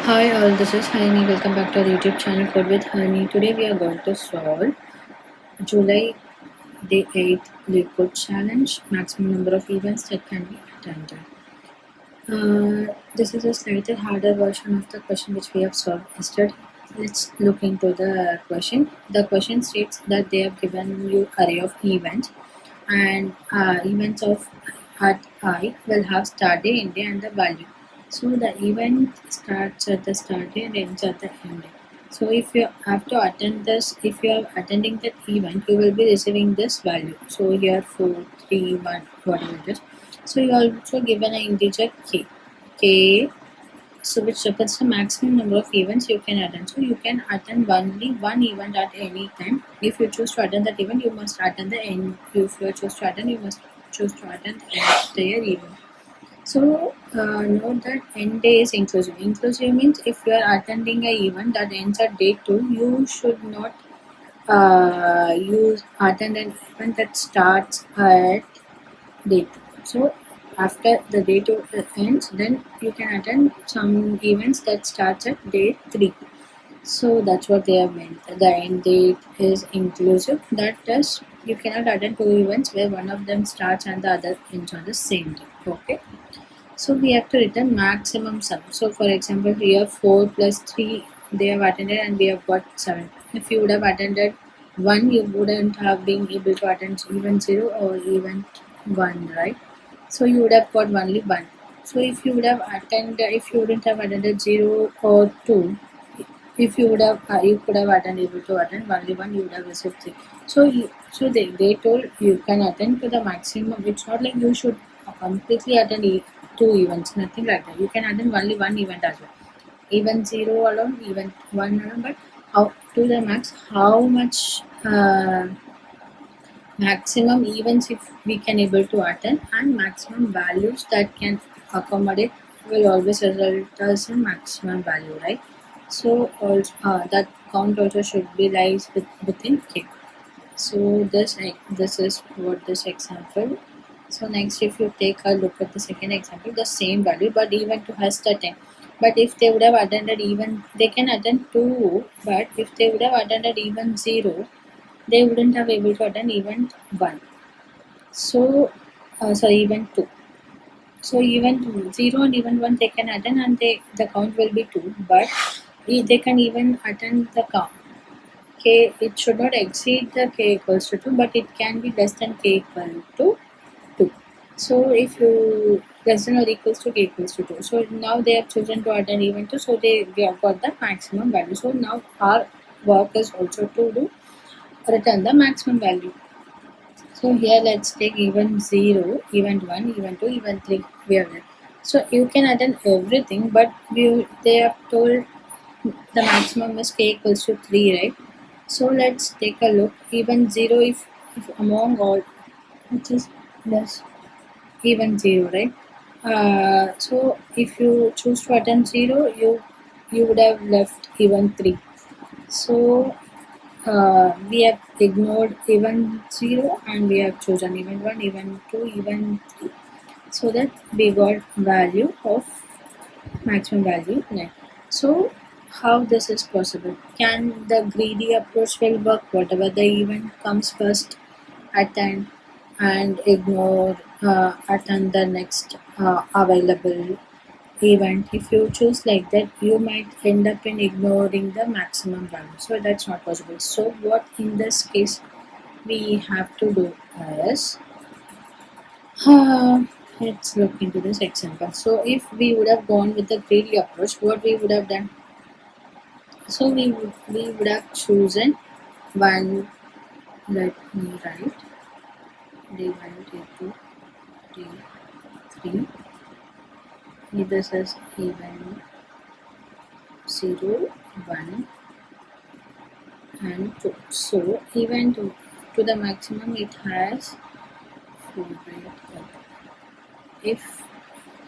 Hi all, this is Haini. Welcome back to our YouTube channel Code with Haini. Today we are going to solve July day 8 LeetCode challenge, maximum number of events that can be attended. This is a slightly harder version of the question which we have solved yesterday. Let's look into the question. The question states that they have given you array of events and events of at I will have start day, end day and the value. So the event starts at the start day and ends at the end day. So if you have to attend this, if you are attending that event, you will be receiving this value. So here 4, 3, 1, whatever it is. So you are also given an integer k, so which represents the maximum number of events you can attend. So you can attend only one event at any time. If you choose to attend that event, you must attend the end. If you choose to attend, you must choose to attend the entire event. So note that end day is inclusive. Inclusive means if you are attending an event that ends at day 2, you should not attend an event that starts at day 2. So after the day 2 ends, then you can attend some events that starts at day 3. So that's what they have meant. The end date is inclusive. That is, you cannot attend 2 events where one of them starts and the other ends on the same day. Okay. So we have to return maximum sum. So for example, here 4 plus 3 they have attended and we have got 7. If you would have attended 1, you wouldn't have been able to attend event 0 or event 1, right? So you would have got only 1. So if you wouldn't have attended 0 or 2, if you would have you could have able to attend only 1, you would have received 3. So they told you can attend to the maximum. It's not like you should completely attend 2 events, nothing like that. You can attend only 1 event as well. Event 0 alone, event 1 alone, but how to the max, how much maximum events if we can able to attend, and maximum values that can accommodate will always result as a maximum value, right? So also that count also should be lies within k. So this is what this example. So next, if you take a look at the second example, the same value, but even 2 has the 10. But if they would have attended even, they can attend 2, but if they would have attended even 0, they wouldn't have able to attend event 1. So, sorry, event 2. So event 0 and event 1 they can attend and the count will be 2, but they can even attend the count. K, it should not exceed the k equals to 2, but it can be less than k equal to 2. So if you less than or equals to k equals to 2. So now they have chosen to attend event 2, so they have got the maximum value. So now our work is also to return the maximum value. So here let's take event 0, event 1, event 2, event 3. We have that. So you can attend everything, but they have told the maximum is k equals to 3, right? So let's take a look. Event 0, if among all, which is less event 0, right? So if you choose to attend 0, you would have left event 3. So we have ignored event 0 and we have chosen event 1, event 2, event 3, so that we got value of maximum value 9. So how this is possible? Can the greedy approach will work? Whatever the event comes first, attend and ignore attend the next available event. If you choose like that, you might end up in ignoring the maximum value, so that's not possible. So what in this case we have to do is let's look into this example. So if we would have gone with the greedy approach, what we would have done? So we would have chosen one. Let me write d1, d2, d3. This is even 0, 1 and 2. So even to the maximum it has 4, right?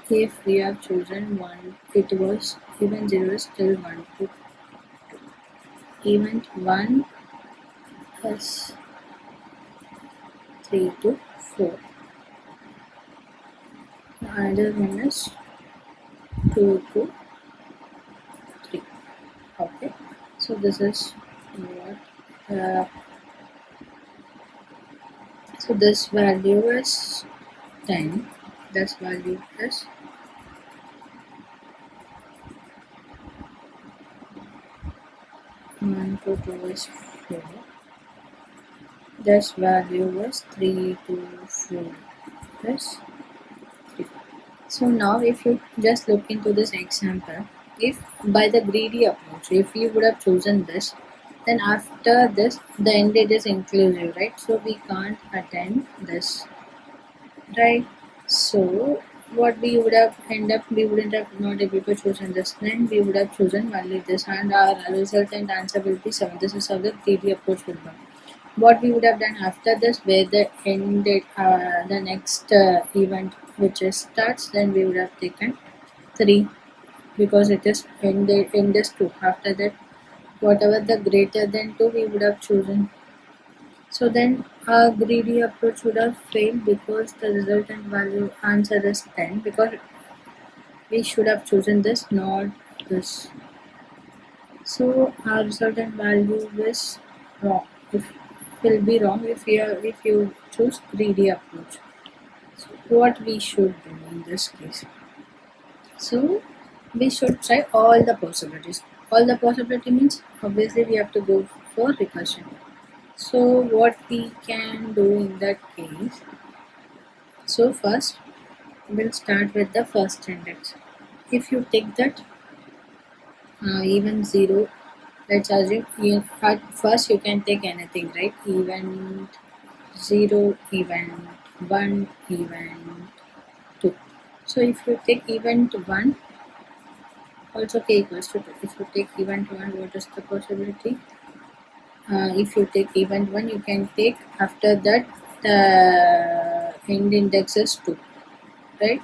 If we have chosen 1, it was even 0 is still 1 to 2. Event 1 plus 3 to 4. Another one is 2 to So this is what so this value is 10, this value is 1 to 2 is 4, this value is 3 to 4 is 3. So now if you just look into this example, if by the greedy approach, if you would have chosen this, then after this the end date is inclusive, right? So we can't attend this, right? So what we would have end up, we wouldn't have not able to chosen this, then we would have chosen only this, and our resultant answer will be 7. This is how the greedy approach will work. What we would have done after this, where the end date, the next event which is starts, then we would have taken 3 because it is end is 2. After that, whatever the greater than 2 we would have chosen. So then our greedy approach would have failed because the resultant value answer is 10, because we should have chosen this, not this. So our resultant value is wrong. If will be wrong if you choose greedy approach. So what we should do in this case? So we should try all the possibilities. All the possibility means obviously we have to go for recursion. So what we can do in that case? So first we'll start with the first index. If you take that even 0, let's assume at first you can take anything, right? Event 0, event 1, event 2. So if you take event 1, also k equals to 2. If you take event 1, what is the possibility? If you take event 1, you can take after that the end index is 2, right?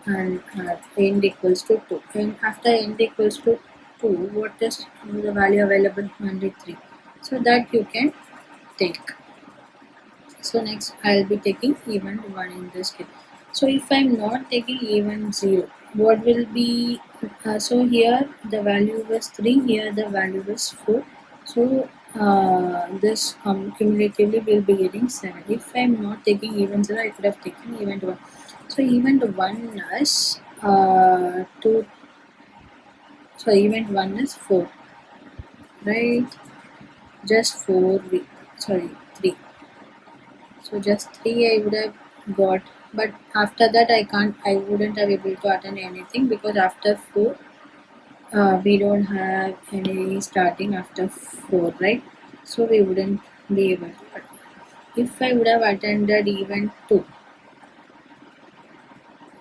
And end equals to 2. And after end equals to 2, what is the value available? Only 3. So that you can take. So next I'll be taking event 1 in this case. So if I'm not taking event 0, what will be, so here the value was 3, here the value is 4. So this cumulatively will be getting 7. If I'm not taking event 0, I could have taken event 1. So event 1 is 2. So event 1 is 4, right? Just 4, sorry, 3. So just 3 I would have got, but after that I wouldn't have able to attend anything, because after 4 we don't have any starting after 4, right? So we wouldn't be able to attend. If I would have attended event 2,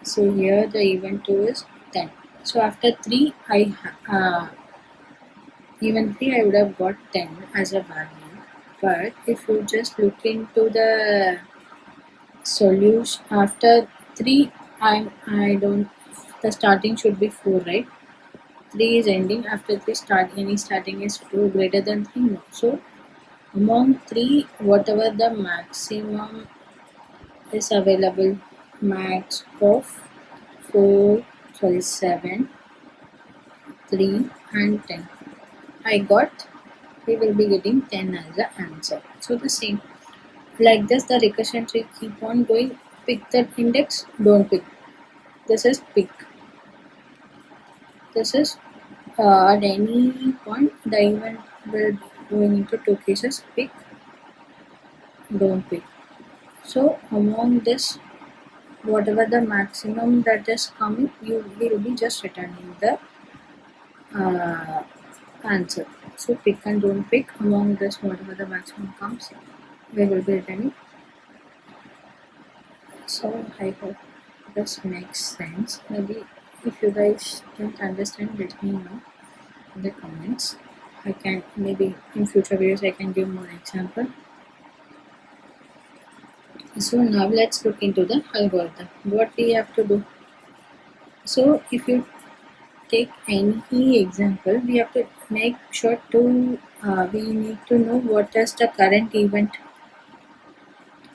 so here the event 2 is 10. So after 3 event 3 I would have got 10 as a value. But if you just look into the solution after 3, I don't, the starting should be 4, right? 3 is ending, after 3 any starting is 4, greater than 3, no. So among 3, whatever the maximum is available, max of 4, sorry, 7, 3 and 10, I got, we will be getting 10 as the answer. So the same like this, the recursion tree keep on going. Pick that index, don't pick. This is pick. This is at any point the event will be going into 2 cases: pick, don't pick. So among this, whatever the maximum that is coming, you will be just returning the answer. So pick and don't pick, among this whatever the maximum comes, we will be returning. So I hope this makes sense. Maybe if you guys don't understand, let me know in the comments. I can, maybe in future videos I can give more example. So now let's look into the algorithm. What we have to do. So if you take any example, we have to make sure to we need to know what is the current event.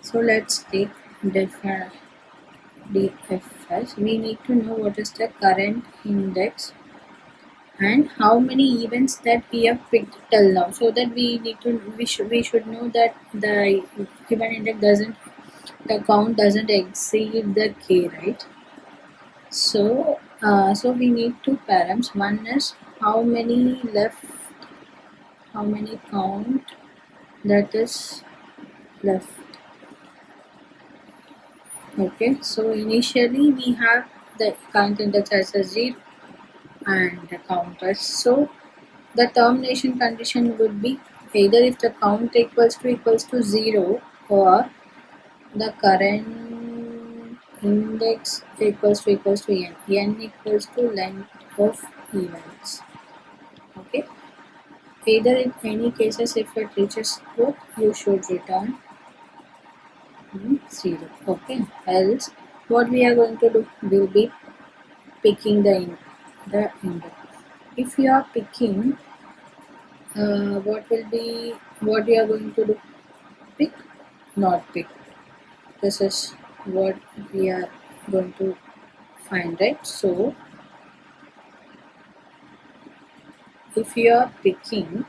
So let's take DFS. We need to know what is the current index and how many events that we have picked till now, so that we should know that the event index doesn't, the count doesn't exceed the k, right? So we need two params. One is how many left, how many count that is left. Okay, so initially we have the count index as a 0 and the counters. So the termination condition would be either if the count equals to 0, or the current index equals to n equals to length of events. Okay, either in any cases, if it reaches both, you should return 0. Okay, else what we are going to do, will be picking the index. If you are picking, what we are going to do, pick, not pick. This is what we are going to find, right? So if you are picking,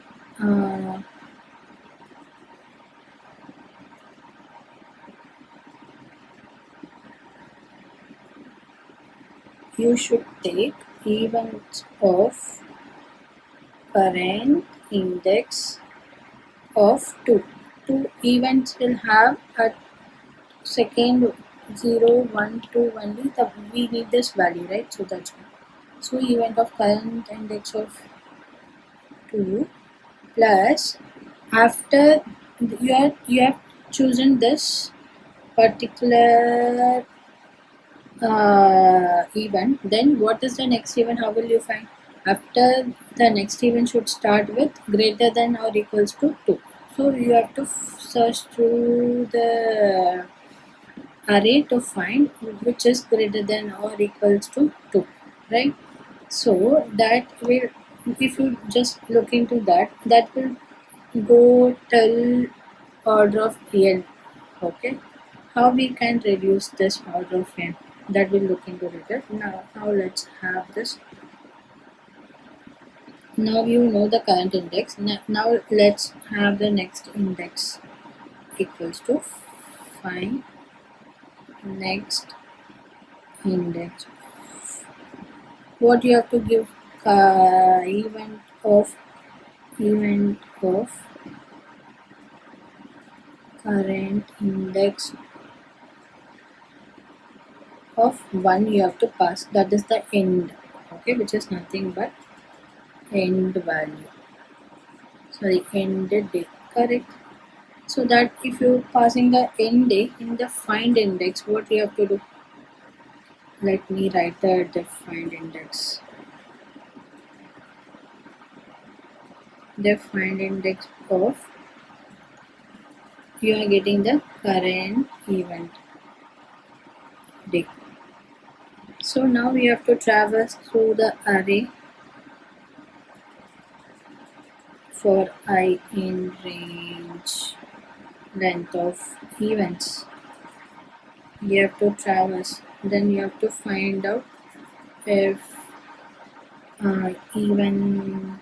you should take events of current index of 2. Two events will have a second 0, 1, 2 only. We need this value, right? So that's why. So event of current index of 2 plus, after you have chosen this particular event, then what is the next event? How will you find? After the next event should start with greater than or equals to 2. So you have to search through the array to find which is greater than or equals to 2, right? So that will, if you just look into that, that will go till order of n. Okay, how we can reduce this order of n, that we'll look into later. Now let's have this. Now you know the current index. Now let's have the next index equals to find next index. What you have to give, event of current index of 1 you have to pass, that is the end. Okay, which is nothing but end value, sorry, end day, correct? So that if you're passing the end day in the find index, what you have to do, let me write the defined index. Defined index of, you are getting the current event day. So now we have to traverse through the array for I in range length of events. You have to traverse, then you have to find out if even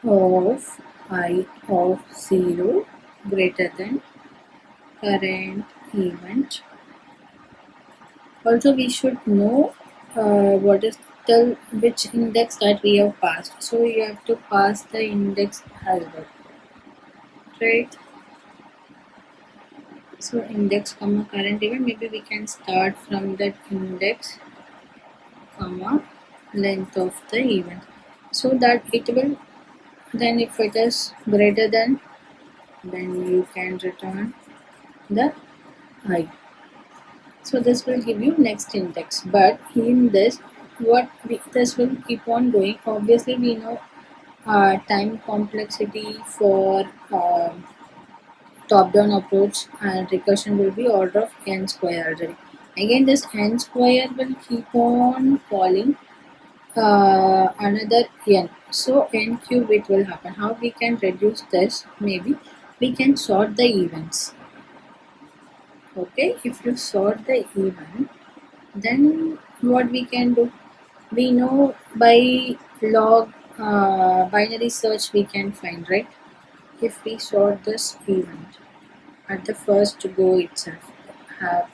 of I of 0 greater than current event. Also we should know what is till which index that we have passed. So you have to pass the index as well, right? So index comma current event, maybe we can start from that index comma length of the event, so that it will, then if it is greater than, then you can return the I. So this will give you next index, but in this, this will keep on going. Obviously we know time complexity for top down approach and recursion will be order of n square already. Again this n square will keep on calling another n, so n cube it will happen. How we can reduce this? Maybe we can sort the events. Okay, if you sort the event, then what we can do, we know by log binary search we can find, right? If we sort this event at the first go itself,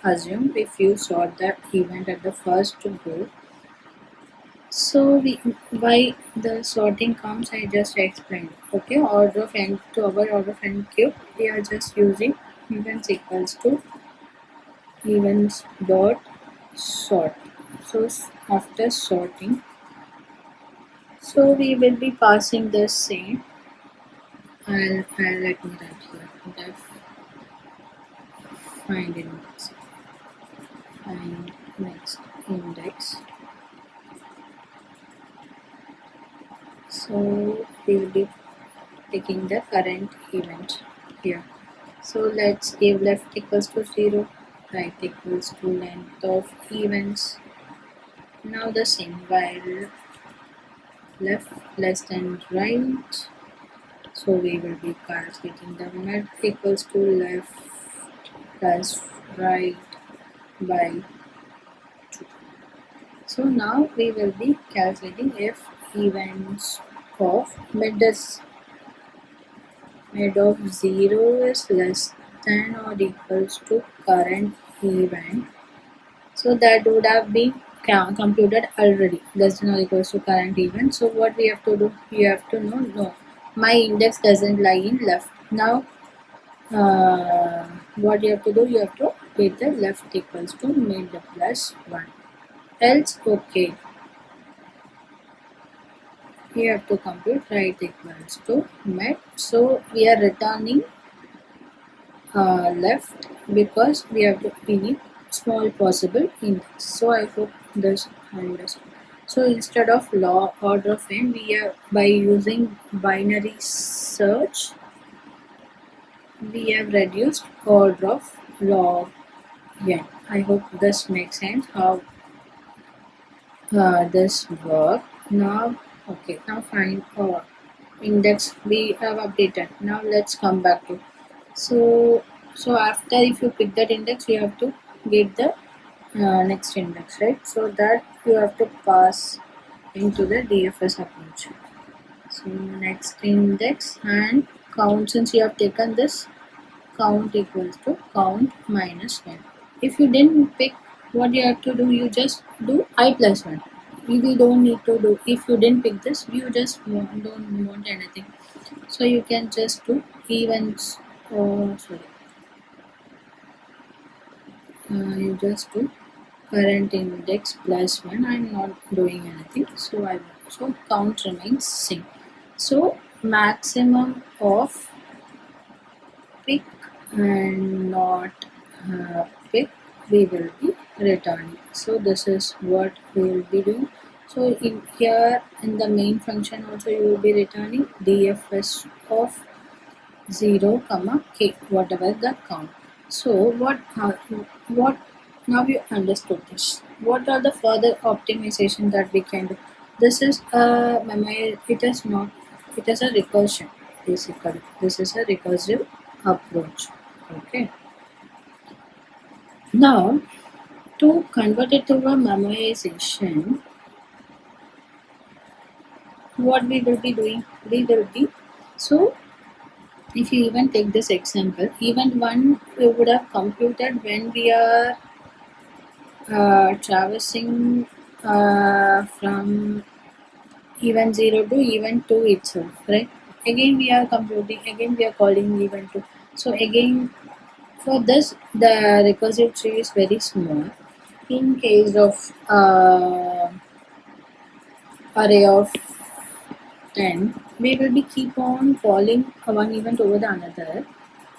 assume if you sort that event at the first go, so we, why the sorting comes, I just explained. Okay, order of n to avoid order of n cube, we are just using events equals to events dot sort. So after sorting, so we will be passing the same. I'll let me write here. Def find index. Find next index. So we'll be taking the current event here. So let's give left equals to 0, right equals to length of events. Now the same, while left less than right, so we will be calculating the med equals to left plus right by 2. So now we will be calculating if events of mid of 0 is less than or equals to current event. So that would have been computed already, less than or equals to current event. So what we have to do, you have to know, no, my index doesn't lie in left. Now what you have to do, you have to update the left equals to mid plus 1. Else, okay, you have to compute right equals to mid. So we are returning left because we need small possible index. So I hope this understood. So instead of order of n, we are by using binary search, we have reduced order of log n. I hope this makes sense how this work. Now, okay, now find index we have updated. Now let's come back to, so after if you pick that index, you have to get the next index, right? So that you have to pass into the DFS approach. So next index and count, since you have taken this, count equals to count minus 1. If you didn't pick, what you have to do, you just do I plus 1. We don't need to do, if you didn't pick this, you just don't want anything. So you can just do events, you just do current index plus 1. I'm not doing anything, so count remains same. So maximum of pick and not pick we will be returning. So this is what we will be doing. So in here in the main function also you will be returning DFS of 0 comma k, whatever the count. So what now you understood this. What are the further optimization that we can do? This is a memory, it is not, it is a recursion basically. This is a recursive approach. Okay. Now to convert it to a memorization, what we will be doing, we will be, so if you even take this example, event 1 we would have computed when we are traversing from event 0 to event 2 itself, right? Again we are computing, again we are calling event 2. So again for this the recursive tree is very small. In case of array of 10, we will be keep on calling one event over the another,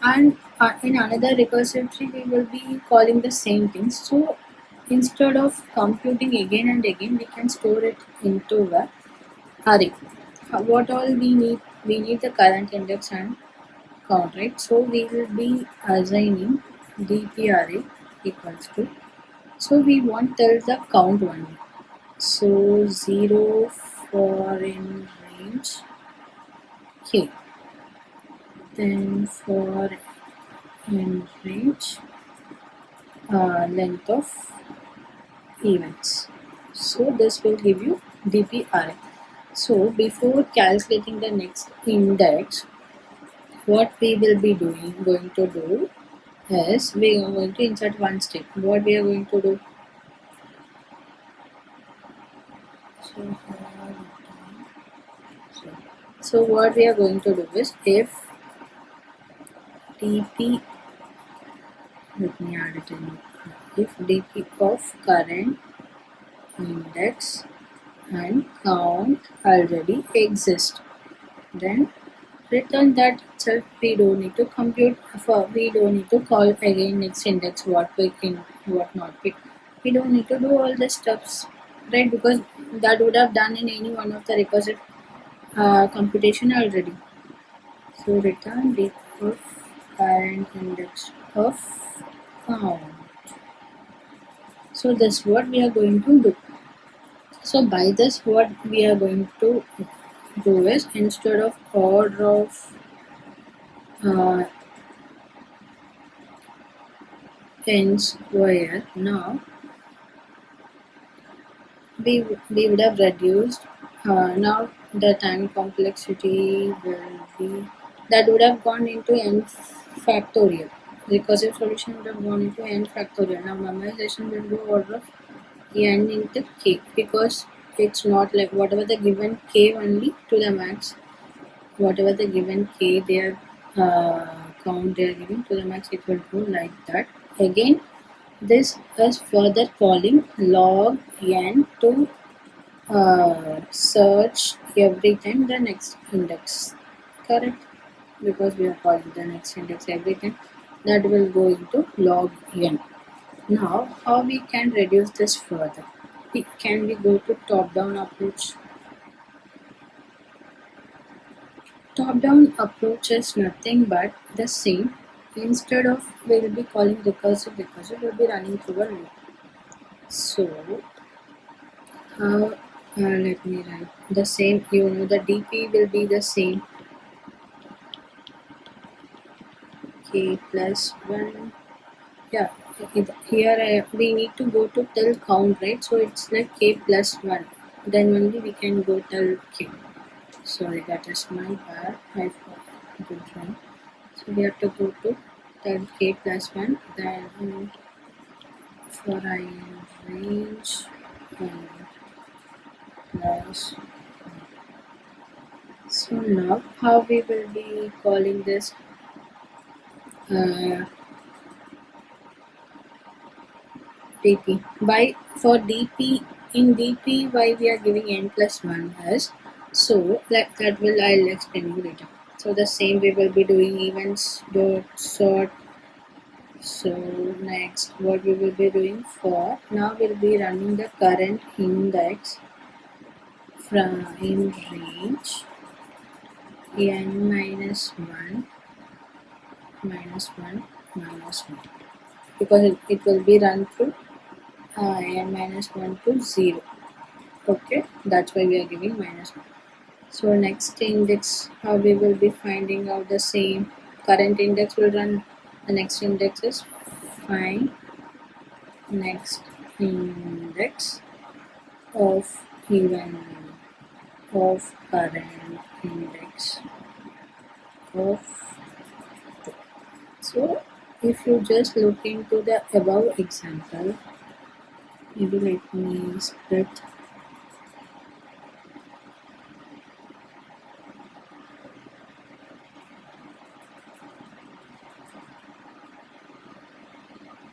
and in another recursive tree we will be calling the same things. So instead of computing again and again, we can store it into a array. What all we need? We need the current index and count, right? So we will be assigning dp array equals to, so we want till the count only. So 0 for in range k, then for in range length of events. So this will give you DPRA. So before calculating the next index, what we will be going to do is we are going to insert one step. What we are going to do? So what we are going to do is if dp, let me add it in, if dp of current index and count already exist, then return that itself. We don't need to compute for, we don't need to call again next index, what pick in, what not pick. We don't need to do all the steps, right? Because that would have done in any one of the recursive computation already. So return date of current index of count. So that's what we are going to do. So by this, what we are going to do is instead of order of uh, n square, now we would have reduced. Now the time complexity will be, that would have gone into n factorial. Recursive solution would have gone into n factorial. Now memorization will go order of n into k, because it's not like whatever the given k only to the max, whatever the given k they are count they are giving to the max, it will go like that. Again, this is further calling log n to search every time the next index, correct? Because we are calling the next index every time, that will go into log n. Now how we can reduce this further? Can we go to top down approach? Top down approach is nothing but the same. Instead of we'll be calling recursive, will be running through a loop. So how, let me write the same, the dp will be the same, k plus 1. Yeah, here we need to go to till count, right? So it's like k plus 1, then only we can go till k. Sorry, that is my bad, I forgot to try. So we have to go to till k plus 1, then for I in range and plus. So now how we will be calling this dp? By for dp, in dp why we are giving n plus 1 as, so that will I'll explain you later. So the same we will be doing events dot sort. So next what we will be doing, for now we'll be running the current index from in range n minus 1 minus 1 minus 1, because it will be run through n minus 1 to 0. Okay, that's why we are giving minus 1. So next index, how we will be finding out the same, current index will run, the next index is find next index of even of current index of 2. So if you just look into the above example, maybe let me split.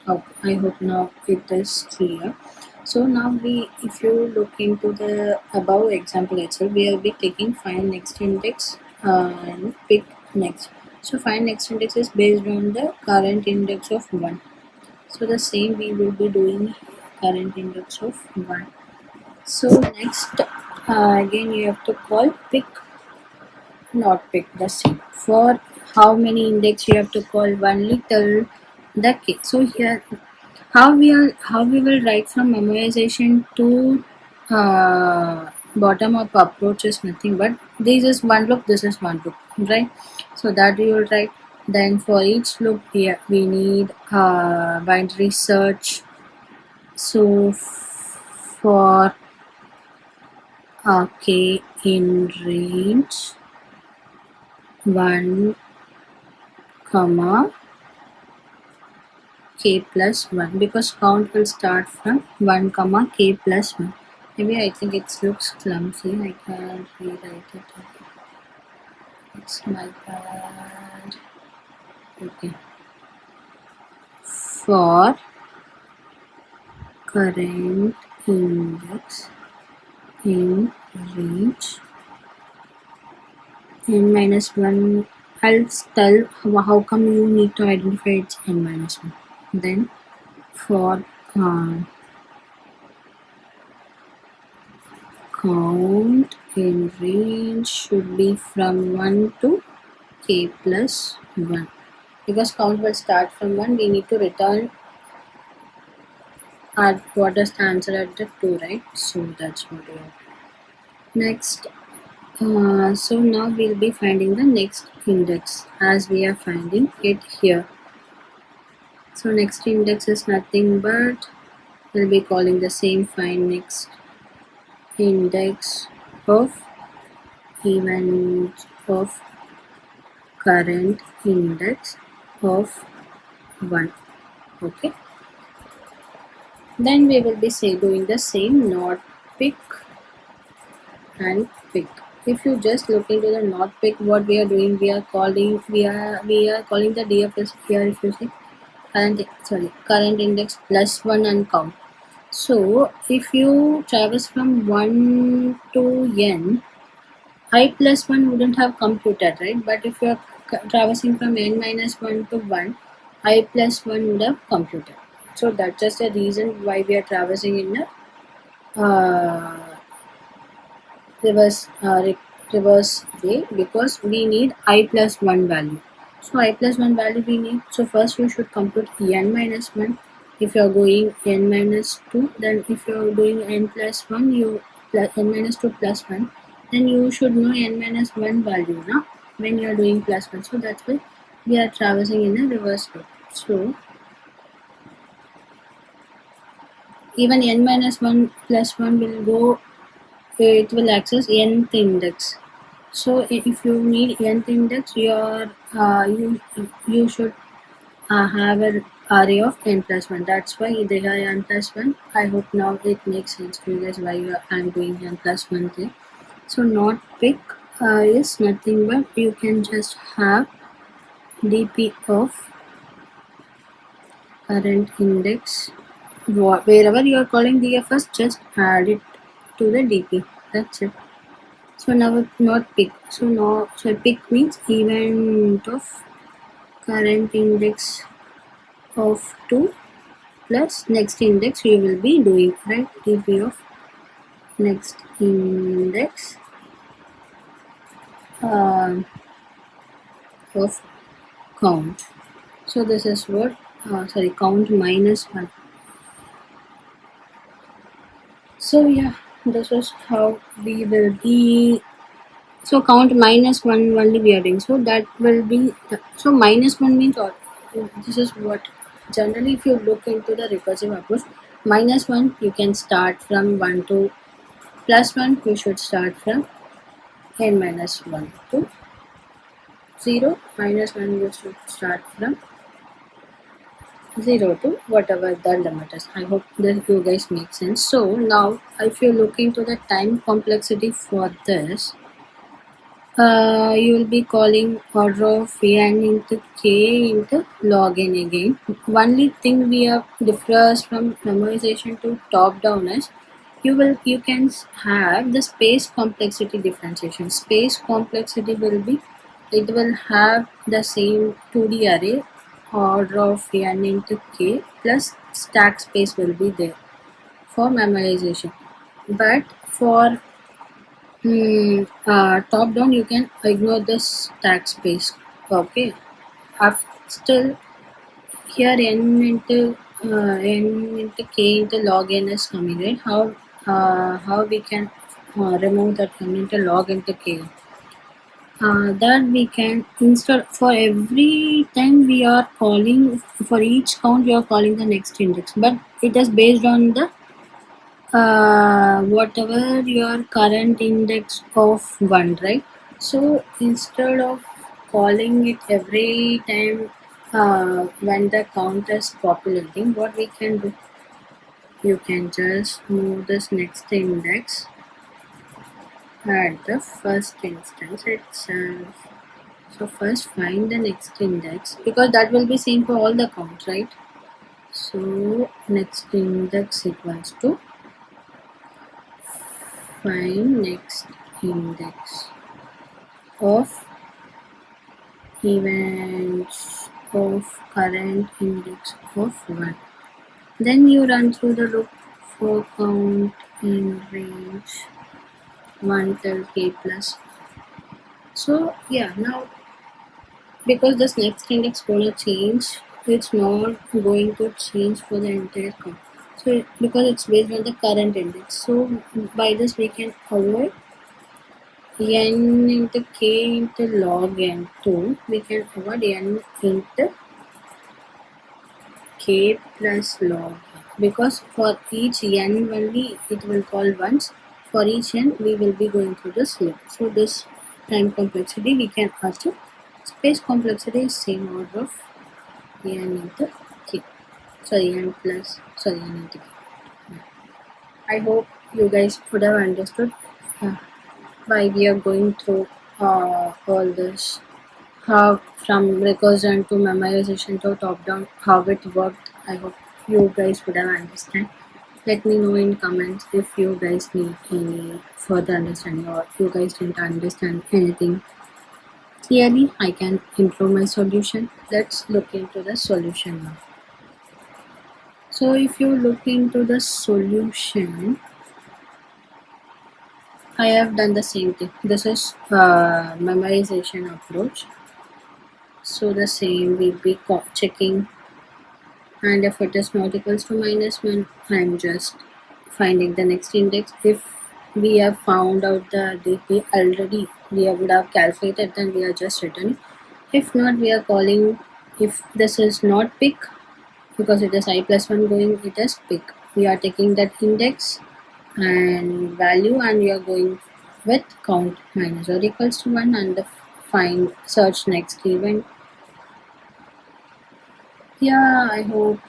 Okay, I hope now it is clear. So now if you look into the above example itself, we will be taking find next index and pick next. So find next index is based on the current index of 1. So the same we will be doing current index of 1. So next, again you have to call pick, not pick, the same. For how many index you have to call, only till the k. So here how we will write from memorization to bottom up approach is nothing but this is one loop, this is one loop, right? So that we will write. Then for each loop here we need binary search. So for k in range 1 comma k plus 1, because count will start from 1 comma k plus 1. Maybe I think it looks clumsy. I can't rewrite it. It's my bad. Okay. For current index in range n minus 1, I'll tell how come you need to identify it's n minus 1. Then for count in range should be from 1 to k plus 1. Because count will start from 1, we need to return our what is the answer at the 2, right? So that's what we have. Next, so now we'll be finding the next index as we are finding it here. So next index is nothing but we'll be calling the same find next index of event of current index of 1. Okay. Then we will be doing the same not pick and pick. If you just look into the not pick, what we are doing, we are calling the DFS here. If you see current index plus 1 and count. So if you traverse from 1 to n, I plus 1 wouldn't have computed, right? But if you are traversing from n minus 1 to 1, I plus 1 would have computed. So that's just a reason why we are traversing in a reverse way, because we need I plus 1 value. So I plus 1 value we need. So first you should compute n minus 1. If you are going n minus 2, then if you are doing n plus 1, you plus n minus 2 plus 1, then you should know n minus 1 value now when you are doing plus 1. So that's why we are traversing in a reverse way. So even n minus 1 plus 1 will go, it will access nth index. So if you need nth index, you should have an array of n plus 1. That's why they are n plus 1. I hope now it makes sense to you guys why I'm doing n plus 1 there. So not pick is nothing but you can just have dp of current index. Wherever you are calling DFS, just add it to the DP. That's it. So now not pick. So pick means event of current index of 2 plus next index you will be doing, right? DP of next index of count. So this is what count minus 1. So yeah, this is how we will be. So count minus 1 only we are doing. So that will be so minus 1 means this is what generally if you look into the recursive approach, minus 1 you can start from 1 to plus 1, you should start from n minus 1 to 0, minus 1 you should start from 0 to whatever the limit is. I hope that you guys make sense. So now if you look into the time complexity for this, you will be calling order of n into k into log n again. Only thing we have differs from memorization to top down is you can have the space complexity differentiation. Space complexity will be, it will have the same 2D array order of n into k plus stack space will be there for memorization. But for top down you can ignore this stack space. Okay, still here n into k into log n is coming, right? How we can remove that n into log into k? That we can, instead for every time we are calling, for each count we are calling the next index, but it is based on the whatever your current index of 1, right? So instead of calling it every time when the count is populating, what we can do, you can just move this next index at the first instance itself. So first find the next index, because that will be same for all the counts, right? So next index equals to find next index of events of current index of 1. Then you run through the loop for count in range 1 till k plus. So yeah, now because this next index gonna change, it's not going to change for the entire count. So because it's based on the current index, so by this we can avoid n into k into log n2, we can avoid n into k plus log n, because for each n only it will call once, for each n we will be going through this loop. So this time complexity we can achieve. Space complexity is same order of n into k, sorry n into k. I hope you guys would have understood why we are going through all this, how from recursion to memorization to top down, how it worked. I hope you guys would have understand. Let me know in comments if you guys need any further understanding, or you guys didn't understand anything clearly. I can improve my solution. Let's look into the solution now. So if you look into the solution, I have done the same thing. This is memorization approach. So the same, we'll be checking, and if it is not equals to -1, I'm just finding the next index. If we have found out the DP already, we would have calculated, then we are just returning. If not, we are calling. If this is not pick, because it is i+1 going, it is pick. We are taking that index and value, and we are going with count minus or equals to 1, and the find search next event. Yeah, I hope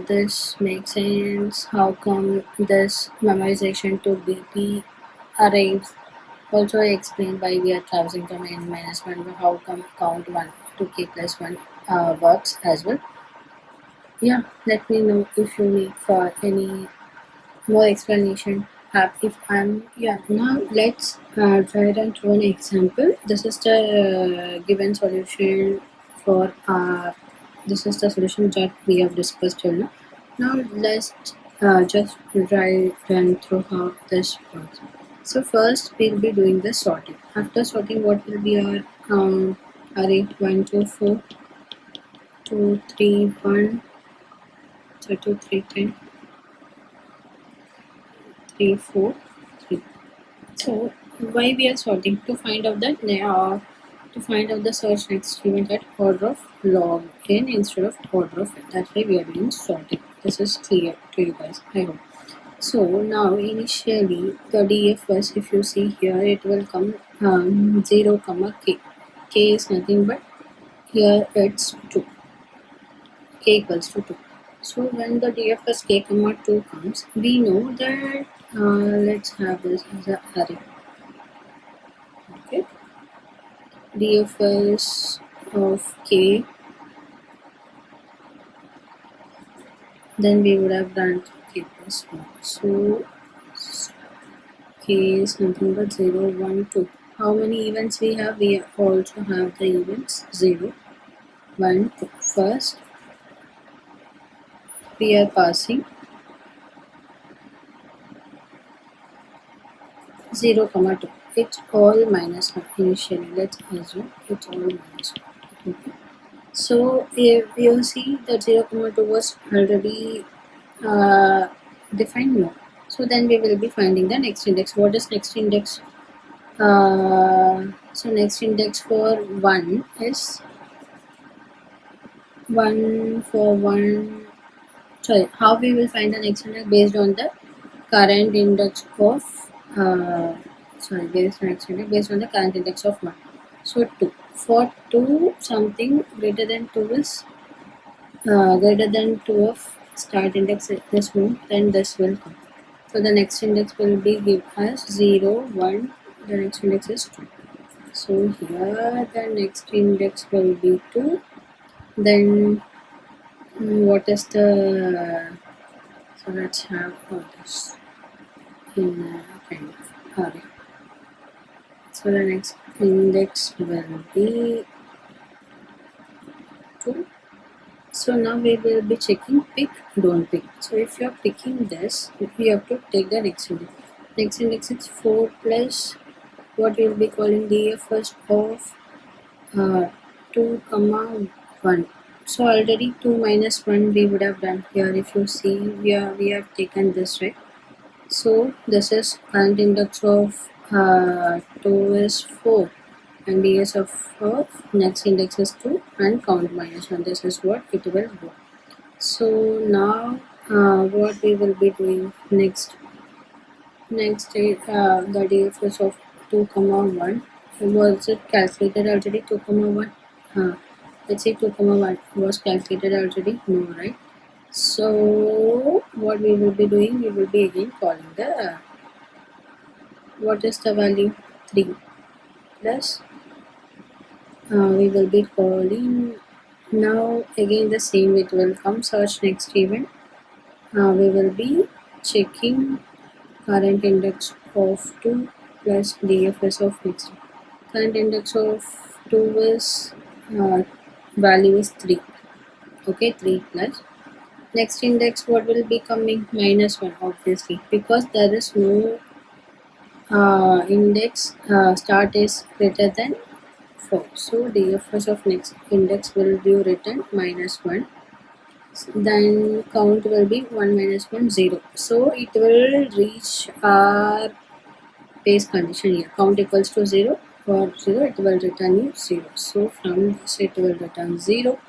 this makes sense. How come this memorization to BP arrives? Also, I explained why we are traversing from n-1, but how come count 1 to k plus 1 works as well. Yeah, let me know if you need for any more explanation. If I'm now let's try and throw an example. This is the given solution for this is the solution that we have discussed till now. Now let's just run through how this works. So first we'll be doing the sorting. After sorting, what will be our array 1 2 4 2 3 1, so 2 3 10 3 4 3. So why we are sorting? To find out that the search next event at order of log n instead of order of n. That's why we are doing sorting. This is clear to you guys, I hope. So now initially the DFS, if you see here, it will come 0 comma k. K is nothing but here it's 2. K equals to 2. So when the DFS k comma 2 comes, we know that let's have this as an array. Okay, DFS of k, then we would have done k plus 1. So k is nothing but 0 1 2. How many events we have? We also have the events 0 1 2. First we are passing 0 comma 2. It's all minus 1 initially. Let's assume it's all minus 1. Okay. So if you see that 0 comma 2 was already defined, no. So then we will be finding the next index. What is next index? So next index for 1 is 1 for 1. Sorry, how we will find the next index? Based on the current index of there is an next index based on the current index of 1. So 2. For 2, something greater than 2 is greater than 2 of start index this one, then this will come. So the next index will be give as 0, 1, the next index is 2. So here the next index will be 2. Then what is the, so let's have all this in a kind of array. So the next index will be 2. So now we will be checking pick, don't pick. So if you are picking this, we have to take the next index. Next index is 4 plus what we will be calling DFS of 2 comma 1. So already 2 minus 1 we would have done here. If you see, we have taken this, right? So this is current index of 2 is 4 and ds of 4, next index is 2 and count minus 1. This is what it will go. So now what we will be doing next is the DFS of 2 comma 1. Was it calculated already? 2 comma 1. Let's say 2 comma 1 was calculated already. No, right? So what we will be doing, we will be again calling the what is the value 3 plus we will be calling now again the same, it will come search next event. We will be checking current index of 2 plus DFS of next. Current index of 2 is value is 3. Okay, 3 plus next index, what will be coming? Minus 1, obviously, because there is no index start is greater than 4. So DFS of next index will be written minus 1. Then count will be 1 minus 1, 0. So it will reach our base condition here. Count equals to 0. For 0, it will return you 0. So from this, it will return 0.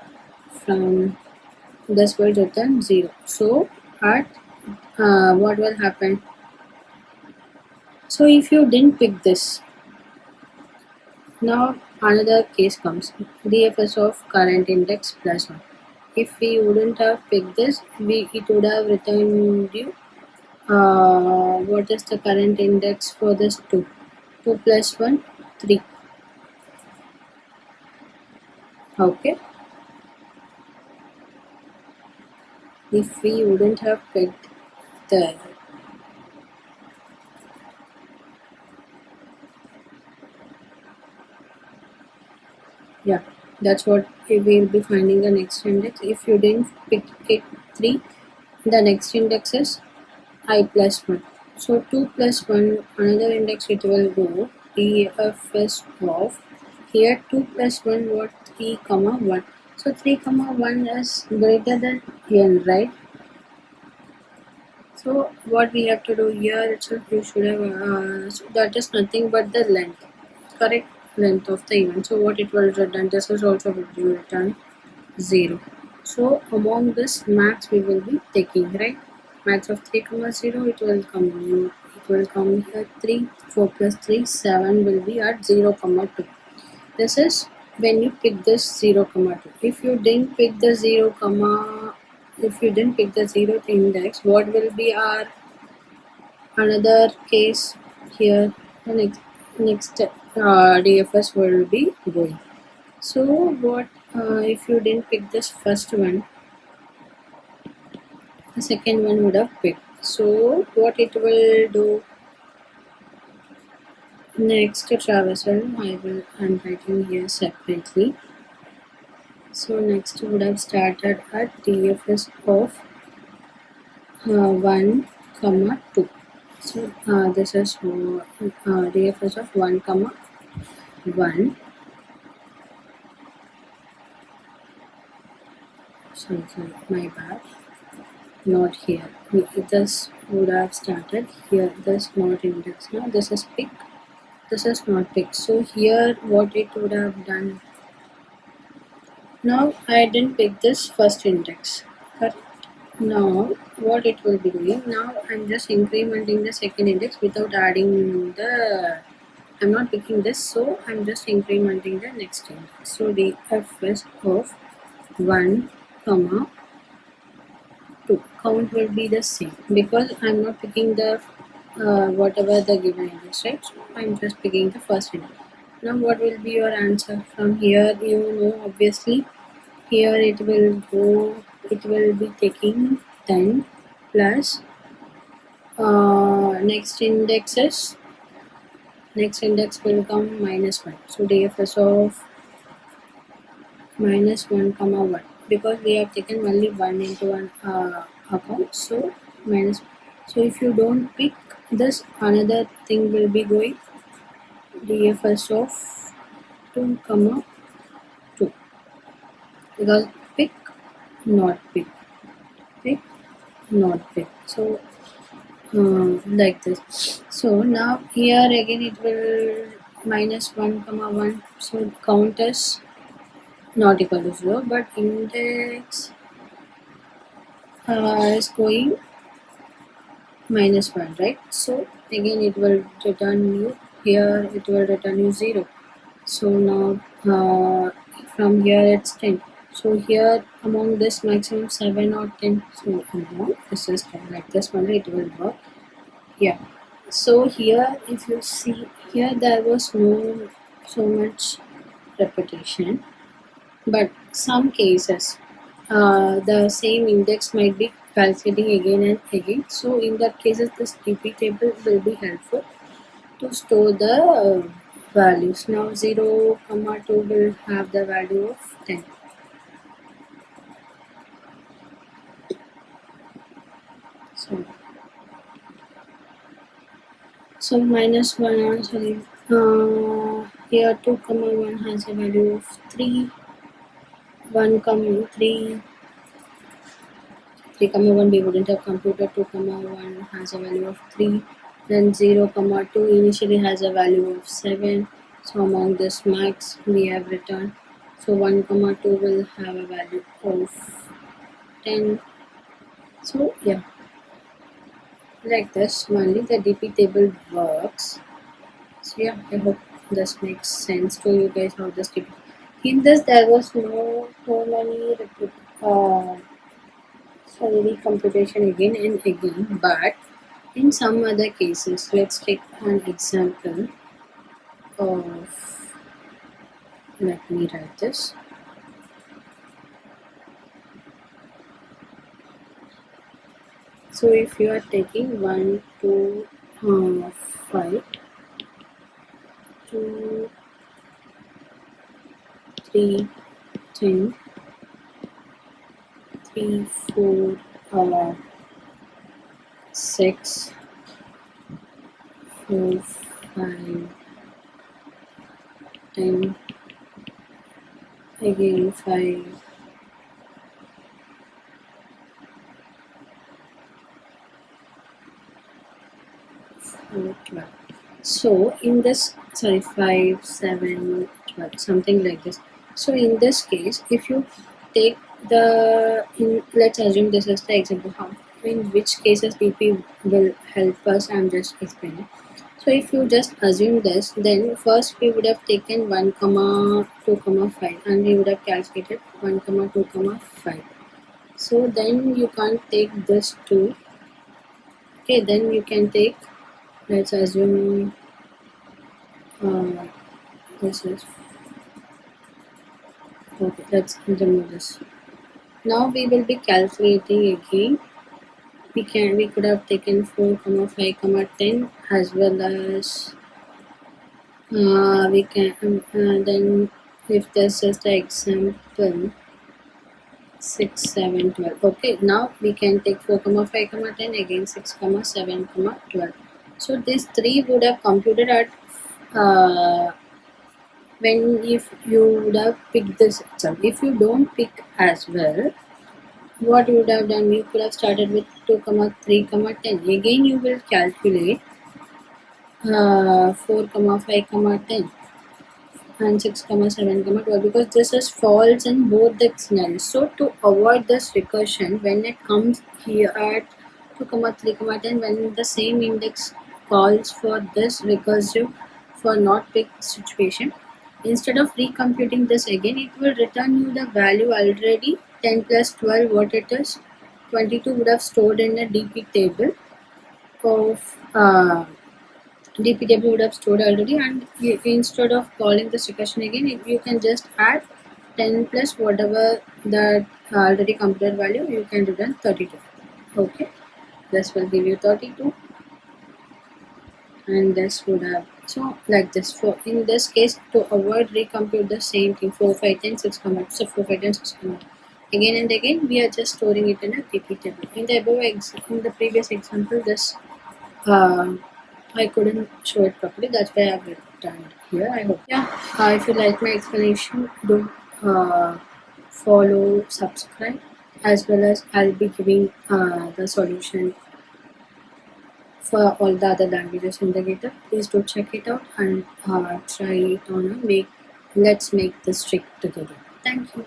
From this will return 0. So at what will happen? So if you didn't pick this, now another case comes, DFS of current index plus 1. If we wouldn't have picked this, it would have returned you what is the current index for this 2? 2 plus 1, 3. Okay. If we wouldn't have picked the that's what we will be finding the next index. If you didn't pick it 3, the next index is I plus 1. So 2 plus 1, another index it will go DFS of here 2 plus 1 what 3 comma 1. So 3 comma 1 is greater than n, right? So what we have to do here itself, you should have so that is nothing but the length, correct length of the event. So what it will return, this is also will be return 0. So among this max we will be taking, right? Max of 3 comma 0, it will come here 3, 4 plus 3, 7 will be at 0 comma 2. This is when you pick this 0 comma 2. If you didn't pick the 0 comma, if you didn't pick the 0th index, what will be our another case here? The next DFS will be going. So what if you didn't pick this first one, the second one would have picked. So what it will do next traversal, I'm writing here separately. So next would have started at DFS of 1 comma 2. So this is DFS of 1 comma 1. Sorry, my bad. Not here. This would have started here. This not index. Now this is pick. This is not pick. So here what it would have done. Now I didn't pick this first index. Correct. Now what it will be doing, now I'm just incrementing the second index without adding the, I'm not picking this, so I'm just incrementing the next index. So the fs of 1 comma 2 count will be the same because I'm not picking the whatever the given index, right? So I'm just picking the first index. Now what will be your answer? From here, you know, obviously here it will go, it will be taking 10 plus next index will come -1. So dfs of -1 comma 1, because we have taken only one into an account, so minus. So if you don't pick this, another thing will be going dfs of 2 comma 2, because pick not pick, pick not pick. So like this. So now here again it will -1 comma 1, so count as not equal to 0, but index is going -1, right? So again it will return you, here it will return you 0. So now from here it's 10. So here among this maximum 7 or 10, so among this is 10, like this one it will work. Yeah. So here if you see, here there was no so much repetition, but some cases the same index might be calculating again and again. So in that cases this dp table will be helpful to store the values. Now 0 comma 2 will have the value of 10. So -1, sorry, here 2 comma 1 has a value of 3, 1 comma 3, 3 comma 1 we wouldn't have computed, 2 comma 1 has a value of 3, then 0 comma 2 initially has a value of 7. So among this max we have returned, so 1 comma 2 will have a value of 10. So yeah, like this only the dp table works. So yeah, I hope this makes sense to you guys how this dp. In this there was no so many sorry, computation again and again, but in some other cases, let's take an example of, let me write this. So if you are taking 1, 2, 5, 2, 3, 10, 3, 4, 6, 4, 5, 10, again 5, 4, 12. So in this, sorry, 5, 7, 12, something like this. So in this case, if you take the, let's assume this is the example, how in which cases dp will help us, I'm just explaining. So if you just assume this, then first we would have taken 1,2,5 and we would have calculated 1,2,5. So then you can't take this 2. Okay, then you can take, let's assume this is, okay, let's remove this. Now we will be calculating again. We could have taken 4,5,10 as well as we can then if this is the example 6, 7, 12. Okay, now we can take 4,5,10 again 6,7,12. So these three would have computed at when if you would have picked this itself. If you don't pick as well, what you would have done, you could have started with 2,3,10. Again you will calculate 4,5,10. and 6,7,12 because this is false in both the scenarios. So to avoid this recursion, when it comes here at 2,3,10, when the same index calls for this recursive for not picked situation, instead of recomputing this again, it will return you the value already 10 plus 12 what it is. 22 would have stored in a DP table of DP table would have stored already, and instead of calling this recursion again, you can just add 10 plus whatever that already computed value, you can return 32. Okay, this will give you 32, and this would have, so like this. For in this case, to avoid recompute the same thing, 4, 5, 10, 6 command. So 4, 5, 10, 6 command. Again and again, we are just storing it in a DP table. In the in the previous example, this I couldn't show it properly. That's why I've returned here. I hope. Yeah. If you like my explanation, do follow, subscribe, as well as I'll be giving the solution for all the other languages in the GitHub. Please do check it out and try it on a make. Let's make this trick together. Thank you.